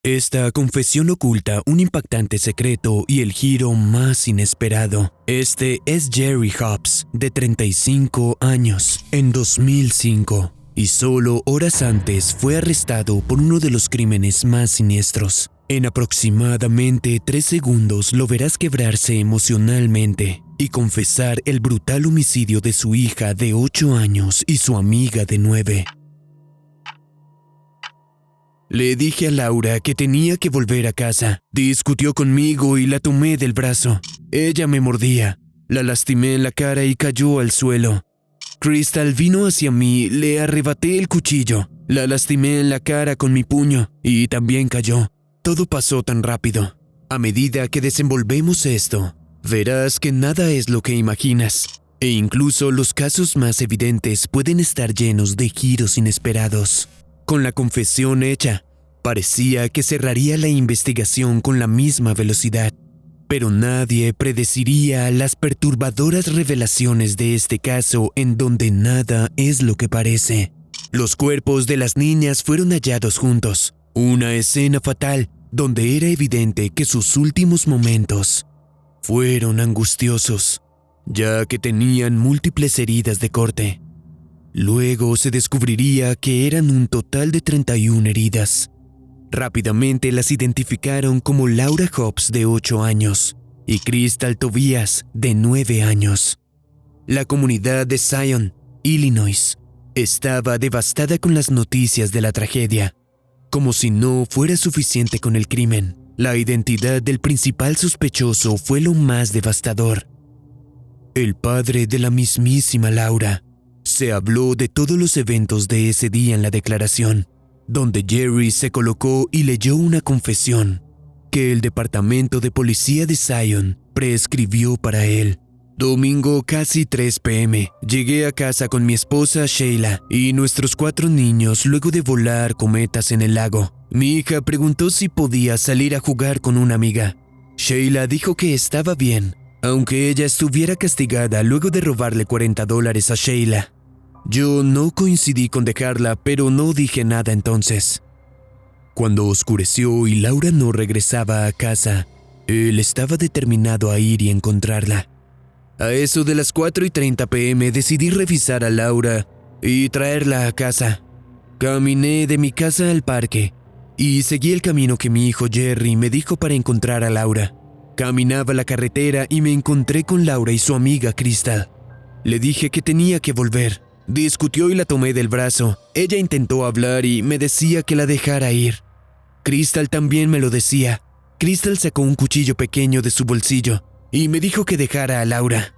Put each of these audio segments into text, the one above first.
Esta confesión oculta un impactante secreto y el giro más inesperado. Este es Jerry Hobbs, de 35 años, en 2005, y solo horas antes fue arrestado por uno de los crímenes más siniestros. En aproximadamente 3 segundos lo verás quebrarse emocionalmente y confesar el brutal homicidio de su hija de 8 años y su amiga de 9. Le dije a Laura que tenía que volver a casa. Discutió conmigo y la tomé del brazo. Ella me mordía. La lastimé en la cara y cayó al suelo. Crystal vino hacia mí, le arrebaté el cuchillo. La lastimé en la cara con mi puño y también cayó. Todo pasó tan rápido. A medida que desenvolvemos esto, verás que nada es lo que imaginas. E incluso los casos más evidentes pueden estar llenos de giros inesperados. Con la confesión hecha, parecía que cerraría la investigación con la misma velocidad, pero nadie predeciría las perturbadoras revelaciones de este caso en donde nada es lo que parece. Los cuerpos de las niñas fueron hallados juntos, una escena fatal donde era evidente que sus últimos momentos fueron angustiosos, ya que tenían múltiples heridas de corte. Luego se descubriría que eran un total de 31 heridas. Rápidamente las identificaron como Laura Hobbs, de 8 años, y Crystal Tobias, de 9 años. La comunidad de Zion, Illinois, estaba devastada con las noticias de la tragedia. Como si no fuera suficiente con el crimen, la identidad del principal sospechoso fue lo más devastador. El padre de la mismísima Laura. Se habló de todos los eventos de ese día en la declaración, donde Jerry se colocó y leyó una confesión que el departamento de policía de Zion prescribió para él. Domingo, casi 3 p.m. Llegué a casa con mi esposa Sheila y nuestros 4 niños luego de volar cometas en el lago. Mi hija preguntó si podía salir a jugar con una amiga. Sheila dijo que estaba bien, aunque ella estuviera castigada luego de robarle $40 a Sheila. Yo no coincidí con dejarla, pero no dije nada entonces. Cuando oscureció y Laura no regresaba a casa, él estaba determinado a ir y encontrarla. A eso de las 4:30 p.m. decidí revisar a Laura y traerla a casa. Caminé de mi casa al parque y seguí el camino que mi hijo Jerry me dijo para encontrar a Laura. Caminaba la carretera y me encontré con Laura y su amiga Crystal. Le dije que tenía que volver. Discutió y la tomé del brazo. Ella intentó hablar y me decía que la dejara ir. Crystal también me lo decía. Crystal sacó un cuchillo pequeño de su bolsillo y me dijo que dejara a Laura.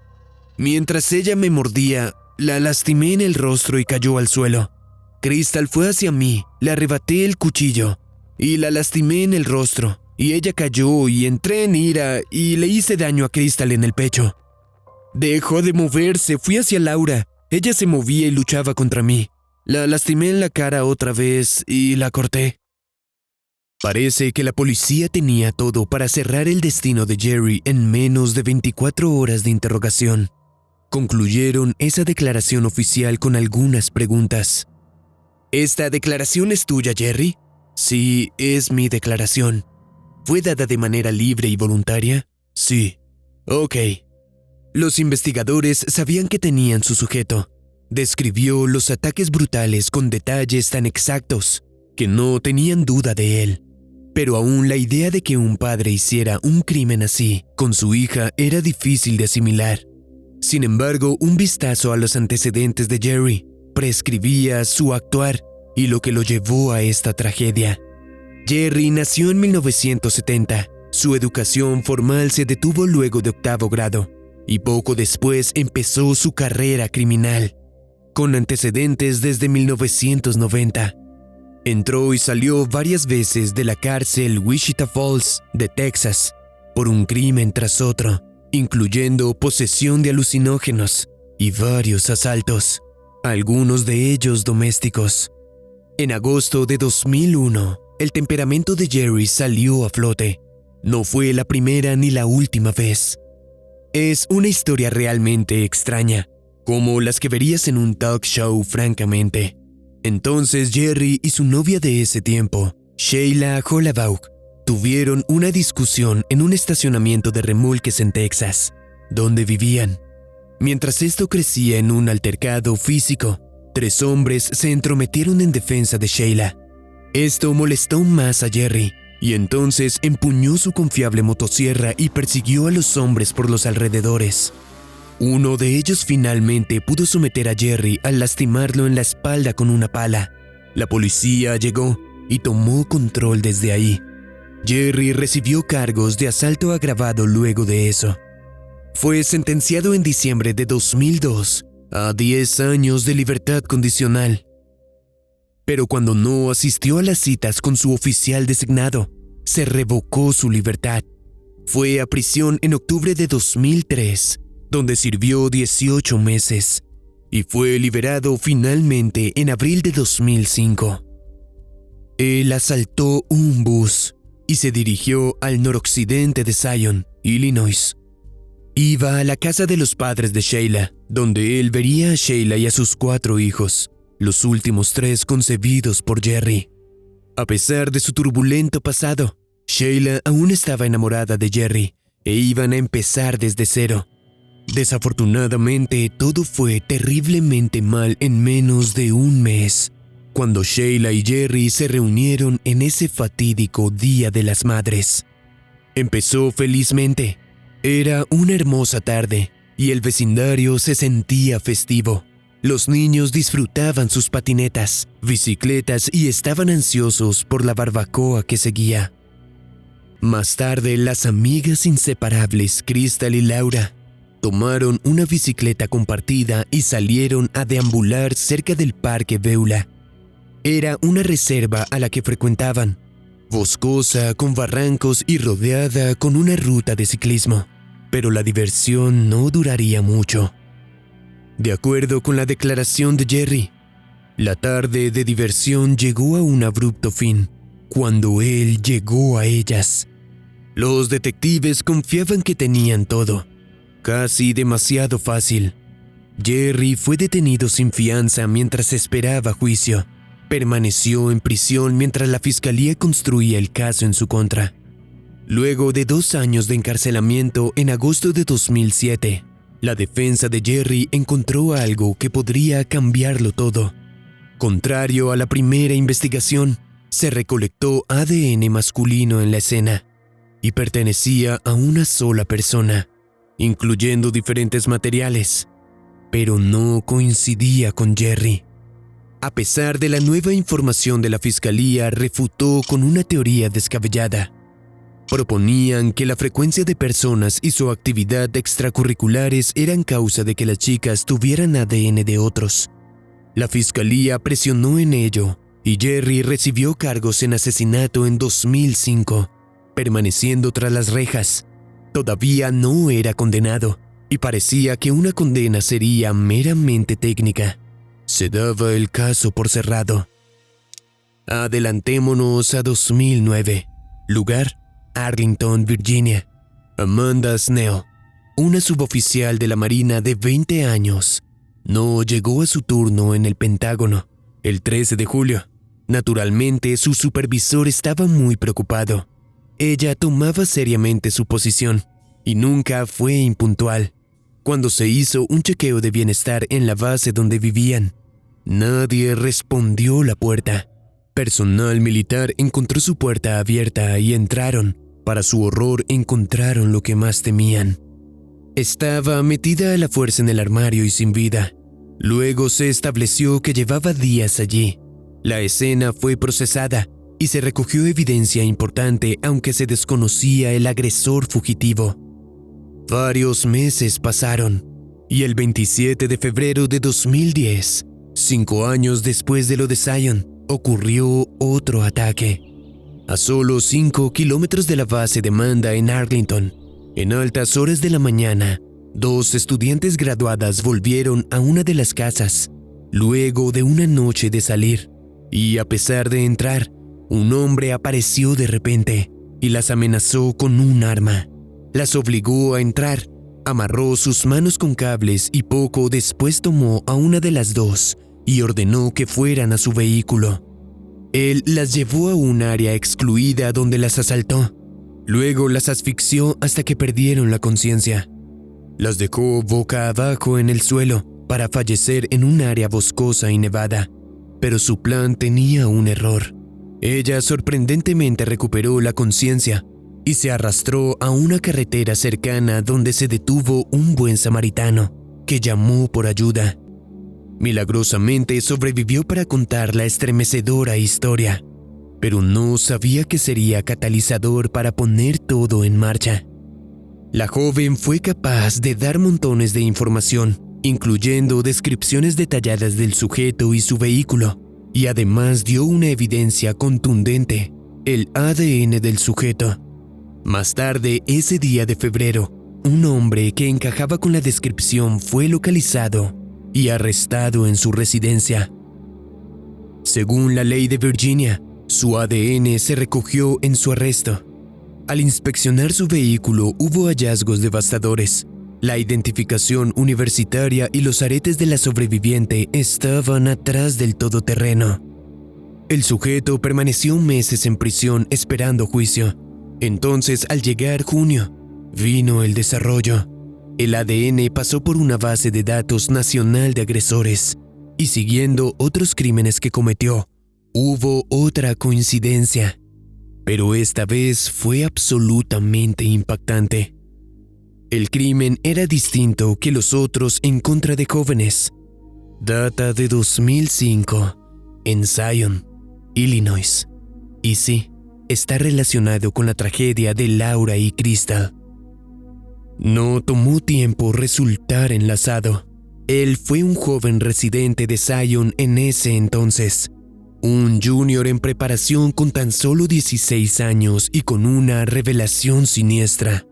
Mientras ella me mordía, la lastimé en el rostro y cayó al suelo. Crystal fue hacia mí, le arrebaté el cuchillo y la lastimé en el rostro. Y ella cayó y entré en ira y le hice daño a Crystal en el pecho. Dejó de moverse, fui hacia Laura. Ella se movía y luchaba contra mí. La lastimé en la cara otra vez y la corté. Parece que la policía tenía todo para cerrar el destino de Jerry en menos de 24 horas de interrogación. Concluyeron esa declaración oficial con algunas preguntas. ¿Esta declaración es tuya, Jerry? Sí, es mi declaración. ¿Fue dada de manera libre y voluntaria? Sí. Ok. Los investigadores sabían que tenían su sujeto. Describió los ataques brutales con detalles tan exactos que no tenían duda de él. Pero aún la idea de que un padre hiciera un crimen así con su hija era difícil de asimilar. Sin embargo, un vistazo a los antecedentes de Jerry prescribía su actuar y lo que lo llevó a esta tragedia. Jerry nació en 1970. Su educación formal se detuvo luego de 8º grado y poco después empezó su carrera criminal, con antecedentes desde 1990. Entró y salió varias veces de la cárcel Wichita Falls de Texas por un crimen tras otro, incluyendo posesión de alucinógenos y varios asaltos, algunos de ellos domésticos. En agosto de 2001, el temperamento de Jerry salió a flote. No fue la primera ni la última vez. Es una historia realmente extraña, como las que verías en un talk show francamente. Entonces Jerry y su novia de ese tiempo, Sheila Hollabaugh tuvieron una discusión en un estacionamiento de remolques en Texas, donde vivían. Mientras esto crecía en un altercado físico, 3 hombres se entrometieron en defensa de Sheila. Esto molestó más a Jerry, y entonces empuñó su confiable motosierra y persiguió a los hombres por los alrededores. Uno de ellos finalmente pudo someter a Jerry al lastimarlo en la espalda con una pala. La policía llegó y tomó control desde ahí. Jerry recibió cargos de asalto agravado luego de eso. Fue sentenciado en diciembre de 2002 a 10 años de libertad condicional. Pero cuando no asistió a las citas con su oficial designado, se revocó su libertad. Fue a prisión en octubre de 2003, donde sirvió 18 meses, y fue liberado finalmente en abril de 2005. Él asaltó un bus y se dirigió al noroccidente de Zion, Illinois. Iba a la casa de los padres de Sheila, donde él vería a Sheila y a sus 4 hijos, los últimos 3 concebidos por Jerry. A pesar de su turbulento pasado, Sheila aún estaba enamorada de Jerry e iban a empezar desde cero. Desafortunadamente, todo fue terriblemente mal en menos de un mes, cuando Sheila y Jerry se reunieron en ese fatídico Día de las Madres. Empezó felizmente. Era una hermosa tarde y el vecindario se sentía festivo. Los niños disfrutaban sus patinetas, bicicletas y estaban ansiosos por la barbacoa que seguía. Más tarde, las amigas inseparables Crystal y Laura tomaron una bicicleta compartida y salieron a deambular cerca del Parque Beulah. Era una reserva a la que frecuentaban, boscosa, con barrancos y rodeada con una ruta de ciclismo. Pero la diversión no duraría mucho. De acuerdo con la declaración de Jerry, la tarde de diversión llegó a un abrupto fin, cuando él llegó a ellas. Los detectives confiaban que tenían todo, casi demasiado fácil. Jerry fue detenido sin fianza mientras esperaba juicio. Permaneció en prisión mientras la fiscalía construía el caso en su contra. Luego de 2 años de encarcelamiento en agosto de 2007, la defensa de Jerry encontró algo que podría cambiarlo todo. Contrario a la primera investigación, se recolectó ADN masculino en la escena y pertenecía a una sola persona, incluyendo diferentes materiales, pero no coincidía con Jerry. A pesar de la nueva información de la fiscalía, refutó con una teoría descabellada. Proponían que la frecuencia de personas y su actividad extracurriculares eran causa de que las chicas tuvieran ADN de otros. La fiscalía presionó en ello y Jerry recibió cargos en asesinato en 2005, permaneciendo tras las rejas. Todavía no era condenado y parecía que una condena sería meramente técnica. Se daba el caso por cerrado. Adelantémonos a 2009. Lugar: Arlington, Virginia. Amanda Snell, una suboficial de la Marina de 20 años, no llegó a su turno en el Pentágono el 13 de julio. Naturalmente, su supervisor estaba muy preocupado. Ella tomaba seriamente su posición y nunca fue impuntual. Cuando se hizo un chequeo de bienestar en la base donde vivían, nadie respondió la puerta. Personal militar encontró su puerta abierta y entraron. Para su horror, encontraron lo que más temían. Estaba metida a la fuerza en el armario y sin vida. Luego se estableció que llevaba días allí. La escena fue procesada y se recogió evidencia importante, aunque se desconocía el agresor fugitivo. Varios meses pasaron y el 27 de febrero de 2010, 5 años después de lo de Zion, ocurrió otro ataque. A solo 5 kilómetros de la base de Amanda en Arlington, en altas horas de la mañana, 2 estudiantes graduadas volvieron a una de las casas, luego de una noche de salir, y a pesar de entrar, un hombre apareció de repente y las amenazó con un arma. Las obligó a entrar, amarró sus manos con cables y poco después tomó a una de las 2 y ordenó que fueran a su vehículo. Él las llevó a un área excluida donde las asaltó. Luego las asfixió hasta que perdieron la conciencia. Las dejó boca abajo en el suelo para fallecer en un área boscosa y nevada. Pero su plan tenía un error. Ella sorprendentemente recuperó la conciencia y se arrastró a una carretera cercana donde se detuvo un buen samaritano que llamó por ayuda. Milagrosamente sobrevivió para contar la estremecedora historia, pero no sabía que sería catalizador para poner todo en marcha. La joven fue capaz de dar montones de información, incluyendo descripciones detalladas del sujeto y su vehículo, y además dio una evidencia contundente, el ADN del sujeto. Más tarde, ese día de febrero, un hombre que encajaba con la descripción fue localizado y arrestado en su residencia. Según la ley de Virginia, su ADN se recogió en su arresto. Al inspeccionar su vehículo hubo hallazgos devastadores. La identificación universitaria y los aretes de la sobreviviente estaban atrás del todoterreno. El sujeto permaneció meses en prisión esperando juicio. Entonces, al llegar junio, vino el desarrollo. El ADN pasó por una base de datos nacional de agresores y siguiendo otros crímenes que cometió, hubo otra coincidencia. Pero esta vez fue absolutamente impactante. El crimen era distinto que los otros en contra de jóvenes. Data de 2005, en Zion, Illinois. Y sí, está relacionado con la tragedia de Laura y Crystal. No tomó tiempo resultar enlazado. Él fue un joven residente de Zion en ese entonces. Un junior en preparación con tan solo 16 años y con una revelación siniestra.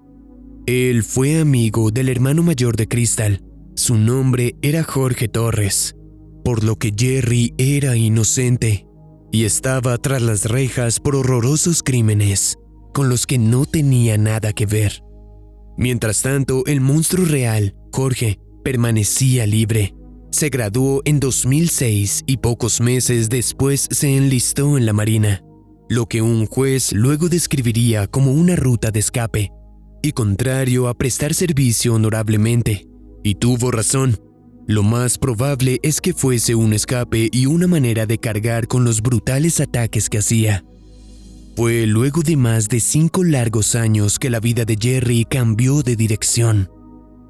Él fue amigo del hermano mayor de Crystal. Su nombre era Jorge Torres, por lo que Jerry era inocente y estaba tras las rejas por horrorosos crímenes con los que no tenía nada que ver. Mientras tanto, el monstruo real, Jorge, permanecía libre. Se graduó en 2006 y pocos meses después se enlistó en la Marina, lo que un juez luego describiría como una ruta de escape, y contrario a prestar servicio honorablemente. Y tuvo razón. Lo más probable es que fuese un escape y una manera de cargar con los brutales ataques que hacía. Fue luego de más de 5 largos años que la vida de Jerry cambió de dirección.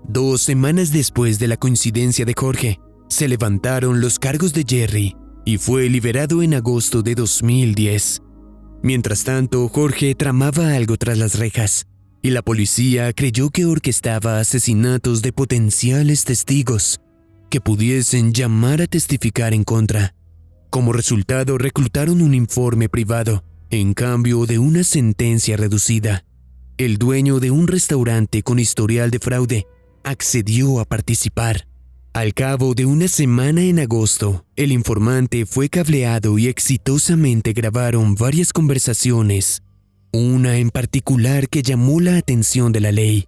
2 semanas después de la coincidencia de Jorge, se levantaron los cargos de Jerry y fue liberado en agosto de 2010. Mientras tanto, Jorge tramaba algo tras las rejas, y la policía creyó que orquestaba asesinatos de potenciales testigos que pudiesen llamar a testificar en contra. Como resultado, reclutaron un informe privado en cambio de una sentencia reducida. El dueño de un restaurante con historial de fraude accedió a participar. Al cabo de una semana en agosto, el informante fue cableado y exitosamente grabaron varias conversaciones, una en particular que llamó la atención de la ley.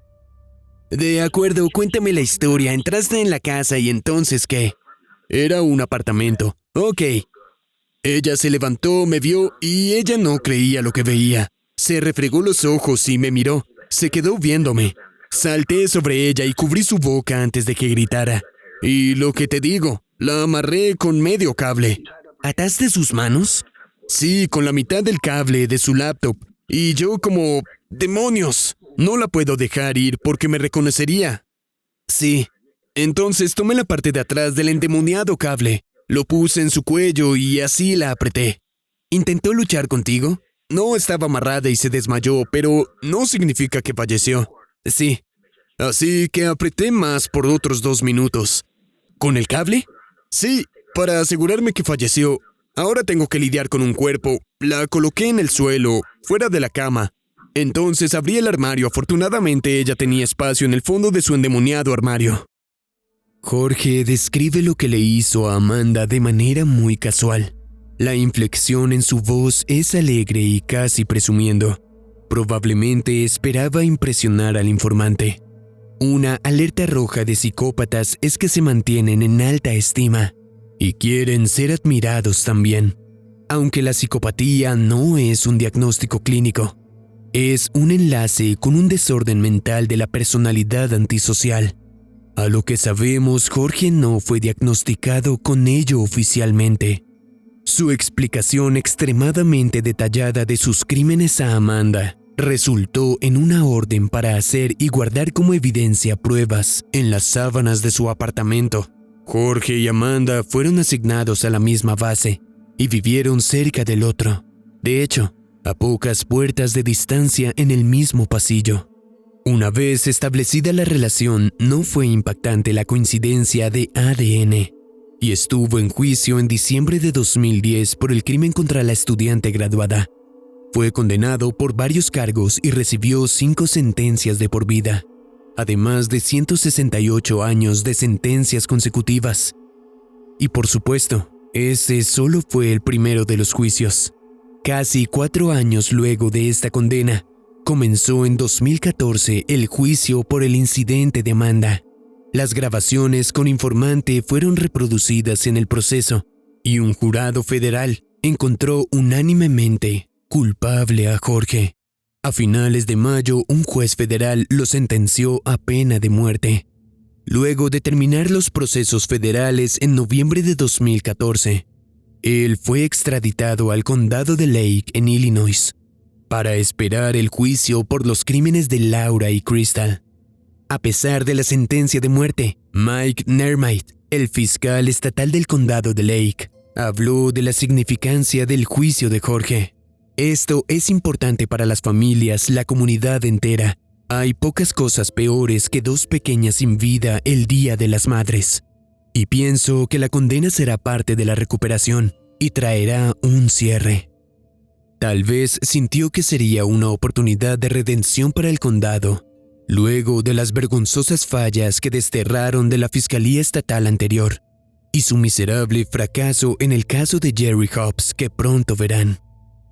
De acuerdo, cuéntame la historia. Entraste en la casa y entonces ¿qué? Era un apartamento. Ok. Ella se levantó, me vio y ella no creía lo que veía. Se refregó los ojos y me miró. Se quedó viéndome. Salté sobre ella y cubrí su boca antes de que gritara. Y lo que te digo, la amarré con medio cable. ¿Ataste sus manos? Sí, con la mitad del cable de su laptop. Y yo como... ¡demonios! No la puedo dejar ir porque me reconocería. Sí. Entonces tomé la parte de atrás del endemoniado cable. Lo puse en su cuello y así la apreté. ¿Intentó luchar contigo? No, estaba amarrada y se desmayó, pero no significa que falleció. Sí. Así que apreté más por otros 2 minutos. ¿Con el cable? Sí, para asegurarme que falleció. Ahora tengo que lidiar con un cuerpo. La coloqué en el suelo, fuera de la cama. Entonces abrí el armario. Afortunadamente ella tenía espacio en el fondo de su endemoniado armario. Jorge describe lo que le hizo a Amanda de manera muy casual. La inflexión en su voz es alegre y casi presumiendo. Probablemente esperaba impresionar al informante. Una alerta roja de psicópatas es que se mantienen en alta estima y quieren ser admirados también. Aunque la psicopatía no es un diagnóstico clínico, es un enlace con un desorden mental de la personalidad antisocial. A lo que sabemos, Jorge no fue diagnosticado con ello oficialmente. Su explicación extremadamente detallada de sus crímenes a Amanda resultó en una orden para hacer y guardar como evidencia pruebas en las sábanas de su apartamento. Jorge y Amanda fueron asignados a la misma base y vivieron cerca del otro. De hecho, a pocas puertas de distancia en el mismo pasillo. Una vez establecida la relación, no fue impactante la coincidencia de ADN, y estuvo en juicio en diciembre de 2010 por el crimen contra la estudiante graduada. Fue condenado por varios cargos y recibió 5 sentencias de por vida, además de 168 años de sentencias consecutivas. Y por supuesto, ese solo fue el primero de los juicios. Casi 4 años luego de esta condena, comenzó en 2014 el juicio por el incidente de Amanda. Las grabaciones con informante fueron reproducidas en el proceso y un jurado federal encontró unánimemente culpable a Jorge. A finales de mayo, un juez federal lo sentenció a pena de muerte. Luego de terminar los procesos federales en noviembre de 2014, él fue extraditado al condado de Lake en Illinois para esperar el juicio por los crímenes de Laura y Crystal. A pesar de la sentencia de muerte, Mike Nermite, el fiscal estatal del condado de Lake, habló de la significancia del juicio de Jorge. Esto es importante para las familias, la comunidad entera. Hay pocas cosas peores que 2 pequeñas sin vida el Día de las Madres. Y pienso que la condena será parte de la recuperación y traerá un cierre. Tal vez sintió que sería una oportunidad de redención para el condado, luego de las vergonzosas fallas que desterraron de la Fiscalía Estatal anterior y su miserable fracaso en el caso de Jerry Hobbs que pronto verán.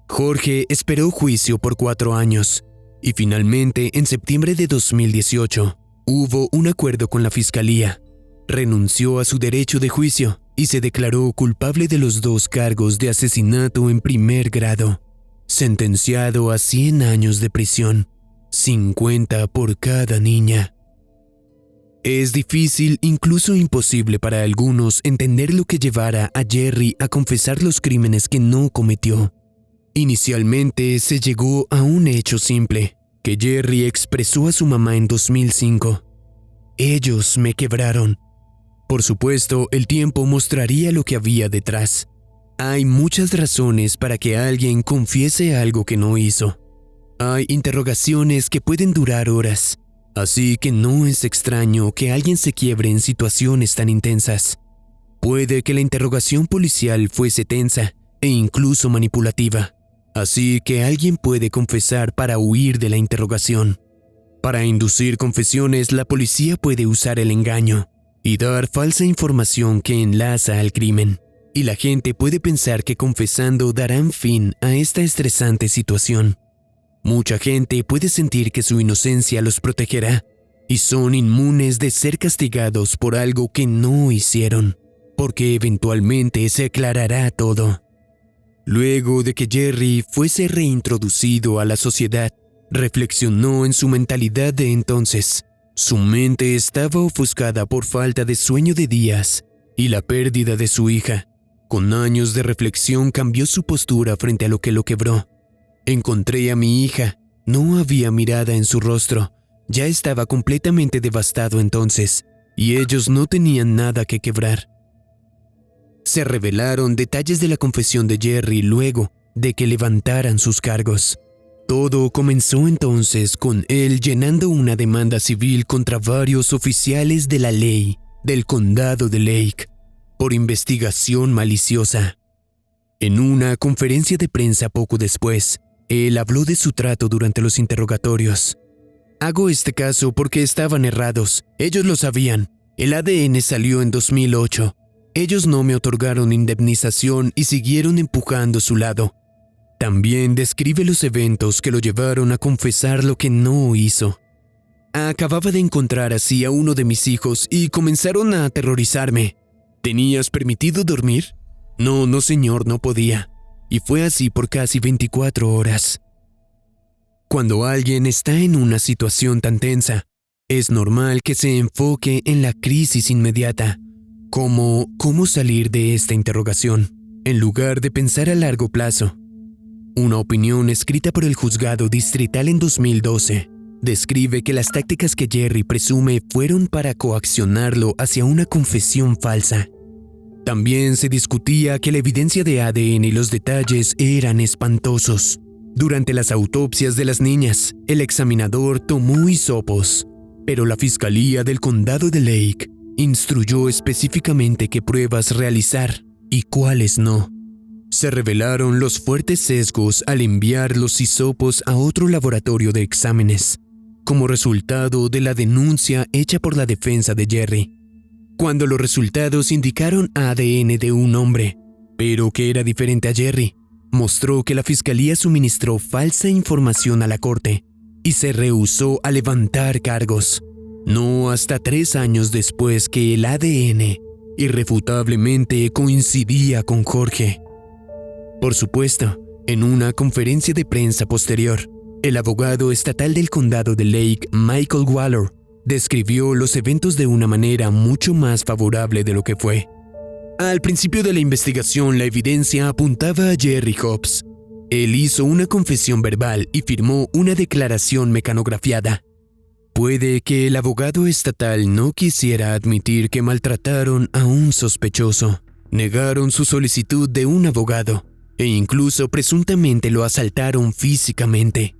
Jorge esperó juicio por 4 años y finalmente en septiembre de 2018 hubo un acuerdo con la Fiscalía. Renunció a su derecho de juicio y se declaró culpable de los 2 cargos de asesinato en primer grado, sentenciado a 100 años de prisión, 50 por cada niña. Es difícil, incluso imposible para algunos, entender lo que llevara a Jerry a confesar los crímenes que no cometió. Inicialmente se llegó a un hecho simple, que Jerry expresó a su mamá en 2005. Ellos me quebraron. Por supuesto, el tiempo mostraría lo que había detrás. Hay muchas razones para que alguien confiese algo que no hizo. Hay interrogaciones que pueden durar horas, así que no es extraño que alguien se quiebre en situaciones tan intensas. Puede que la interrogación policial fuese tensa e incluso manipulativa, así que alguien puede confesar para huir de la interrogación. Para inducir confesiones, la policía puede usar el engaño y dar falsa información que enlaza al crimen, y la gente puede pensar que confesando darán fin a esta estresante situación. Mucha gente puede sentir que su inocencia los protegerá y son inmunes de ser castigados por algo que no hicieron, porque eventualmente se aclarará todo. Luego de que Jerry fuese reintroducido a la sociedad, reflexionó en su mentalidad de entonces. Su mente estaba ofuscada por falta de sueño de días y la pérdida de su hija. Con años de reflexión cambió su postura frente a lo que lo quebró. Encontré a mi hija, no había mirada en su rostro, ya estaba completamente devastado entonces, y ellos no tenían nada que quebrar. Se revelaron detalles de la confesión de Jerry luego de que levantaran sus cargos. Todo comenzó entonces con él llenando una demanda civil contra varios oficiales de la ley del condado de Lake por investigación maliciosa. En una conferencia de prensa poco después, él habló de su trato durante los interrogatorios. Hago este caso porque estaban errados, ellos lo sabían. El ADN salió en 2008. Ellos no me otorgaron indemnización y siguieron empujando su lado. También describe los eventos que lo llevaron a confesar lo que no hizo. Acababa de encontrar así a uno de mis hijos y comenzaron a aterrorizarme. ¿Tenías permitido dormir? No, señor, no podía. y fue así por casi 24 horas. Cuando alguien está en una situación tan tensa, es normal que se enfoque en la crisis inmediata, como cómo salir de esta interrogación, en lugar de pensar a largo plazo. Una opinión escrita por el juzgado distrital en 2012 describe que las tácticas que Jerry presume fueron para coaccionarlo hacia una confesión falsa. También se discutía que la evidencia de ADN y los detalles eran espantosos. Durante las autopsias de las niñas, el examinador tomó hisopos, pero la Fiscalía del Condado de Lake instruyó específicamente qué pruebas realizar y cuáles no. Se revelaron los fuertes sesgos al enviar los hisopos a otro laboratorio de exámenes, como resultado de la denuncia hecha por la defensa de Jerry. Cuando los resultados indicaron ADN de un hombre, pero que era diferente a Jerry, mostró que la fiscalía suministró falsa información a la corte y se rehusó a levantar cargos. No hasta 3 años después que el ADN irrefutablemente coincidía con Jorge. Por supuesto, en una conferencia de prensa posterior, el abogado estatal del condado de Lake, Michael Waller, describió los eventos de una manera mucho más favorable de lo que fue. Al principio de la investigación, la evidencia apuntaba a Jerry Hobbs. Él hizo una confesión verbal y firmó una declaración mecanografiada. Puede que el abogado estatal no quisiera admitir que maltrataron a un sospechoso, negaron su solicitud de un abogado e incluso presuntamente lo asaltaron físicamente.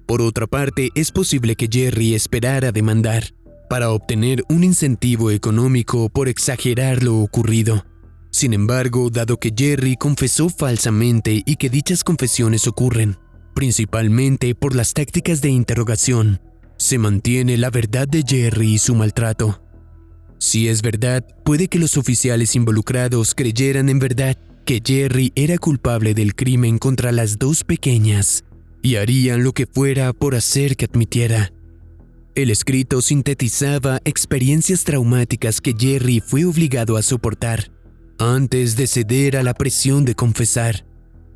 Por otra parte, es posible que Jerry esperara demandar para obtener un incentivo económico por exagerar lo ocurrido. Sin embargo, dado que Jerry confesó falsamente y que dichas confesiones ocurren, principalmente por las tácticas de interrogación, se mantiene la verdad de Jerry y su maltrato. Si es verdad, puede que los oficiales involucrados creyeran en verdad que Jerry era culpable del crimen contra las 2 pequeñas y harían lo que fuera por hacer que admitiera. El escrito sintetizaba experiencias traumáticas que Jerry fue obligado a soportar antes de ceder a la presión de confesar.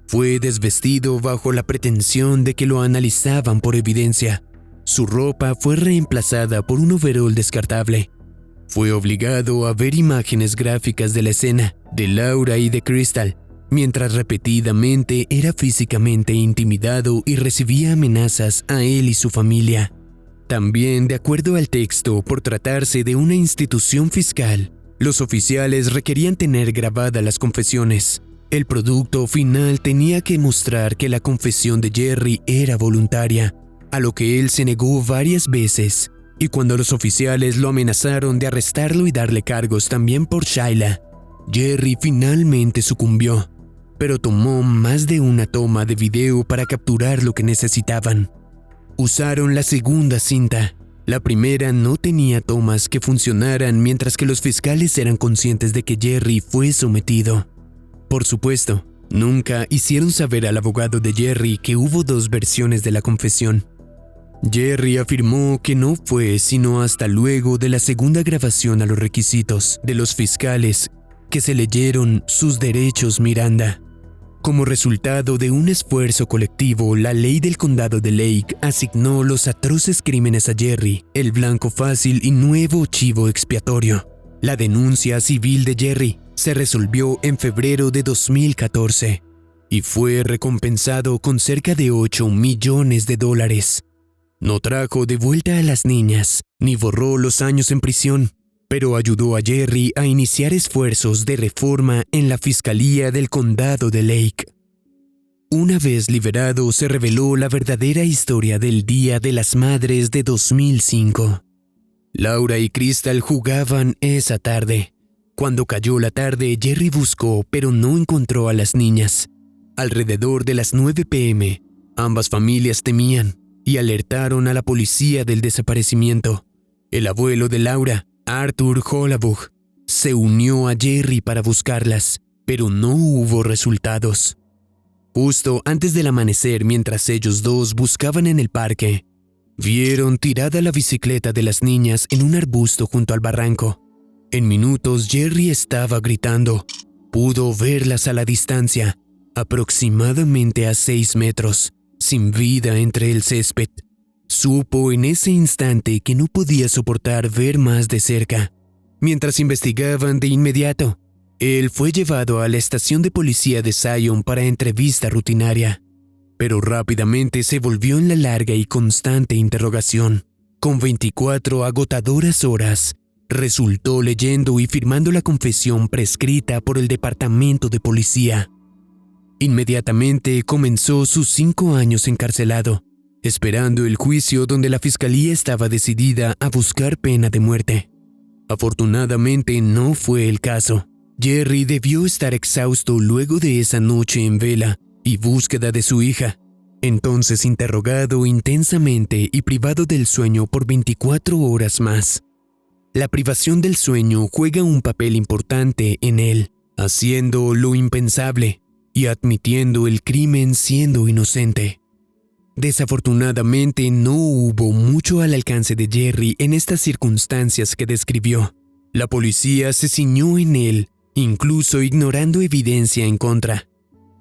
Fue desvestido bajo la pretensión de que lo analizaban por evidencia. Su ropa fue reemplazada por un overol descartable. Fue obligado a ver imágenes gráficas de la escena de Laura y de Crystal, mientras repetidamente era físicamente intimidado y recibía amenazas a él y su familia. También, de acuerdo al texto, por tratarse de una institución fiscal, los oficiales requerían tener grabadas las confesiones. El producto final tenía que mostrar que la confesión de Jerry era voluntaria, a lo que él se negó varias veces, y cuando los oficiales lo amenazaron de arrestarlo y darle cargos también por Shyla, Jerry finalmente sucumbió, pero tomó más de una toma de video para capturar lo que necesitaban. Usaron la segunda cinta. La primera no tenía tomas que funcionaran, mientras que los fiscales eran conscientes de que Jerry fue sometido. Por supuesto, nunca hicieron saber al abogado de Jerry que hubo 2 versiones de la confesión. Jerry afirmó que no fue sino hasta luego de la segunda grabación a los requisitos de los fiscales que se leyeron sus derechos Miranda. Como resultado de un esfuerzo colectivo, la ley del condado de Lake asignó los atroces crímenes a Jerry, el blanco fácil y nuevo chivo expiatorio. La denuncia civil de Jerry se resolvió en febrero de 2014 y fue recompensado con cerca de $8 millones. No trajo de vuelta a las niñas, ni borró los años en prisión, pero ayudó a Jerry a iniciar esfuerzos de reforma en la Fiscalía del Condado de Lake. Una vez liberado, se reveló la verdadera historia del Día de las Madres de 2005. Laura y Crystal jugaban esa tarde. Cuando cayó la tarde, Jerry buscó, pero no encontró a las niñas. Alrededor de las 9 p.m., ambas familias temían y alertaron a la policía del desaparecimiento. El abuelo de Laura, Arthur Hollabug, se unió a Jerry para buscarlas, pero no hubo resultados. Justo antes del amanecer, mientras ellos dos buscaban en el parque, vieron tirada la bicicleta de las niñas en un arbusto junto al barranco. En minutos, Jerry estaba gritando. Pudo verlas a la distancia, aproximadamente a 6 metros, sin vida entre el césped. Supo en ese instante que no podía soportar ver más de cerca. Mientras investigaban de inmediato, él fue llevado a la estación de policía de Zion para entrevista rutinaria, pero rápidamente se volvió en la larga y constante interrogación. Con 24 agotadoras horas, resultó leyendo y firmando la confesión prescrita por el departamento de policía. Inmediatamente comenzó sus 5 años encarcelado, esperando el juicio donde la fiscalía estaba decidida a buscar pena de muerte. Afortunadamente no fue el caso. Jerry debió estar exhausto luego de esa noche en vela y búsqueda de su hija. Entonces interrogado intensamente y privado del sueño por 24 horas más. La privación del sueño juega un papel importante en él, haciendo lo impensable y admitiendo el crimen siendo inocente. Desafortunadamente no hubo mucho al alcance de Jerry en estas circunstancias que describió. La policía se ciñó en él, incluso ignorando evidencia en contra.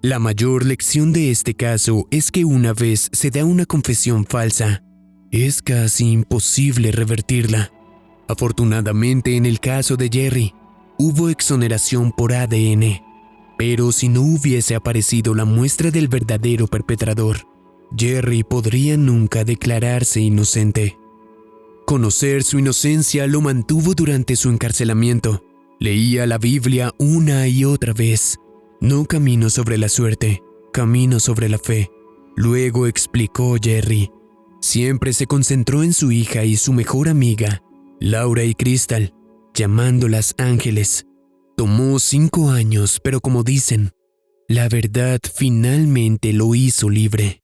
La mayor lección de este caso es que una vez se da una confesión falsa, es casi imposible revertirla. Afortunadamente en el caso de Jerry, hubo exoneración por ADN, pero si no hubiese aparecido la muestra del verdadero perpetrador, Jerry podría nunca declararse inocente. Conocer su inocencia lo mantuvo durante su encarcelamiento. Leía la Biblia una y otra vez. No camino sobre la suerte, camino sobre la fe. Luego explicó Jerry. Siempre se concentró en su hija y su mejor amiga, Laura y Crystal, llamándolas ángeles. Tomó 5 años, pero como dicen, la verdad finalmente lo hizo libre.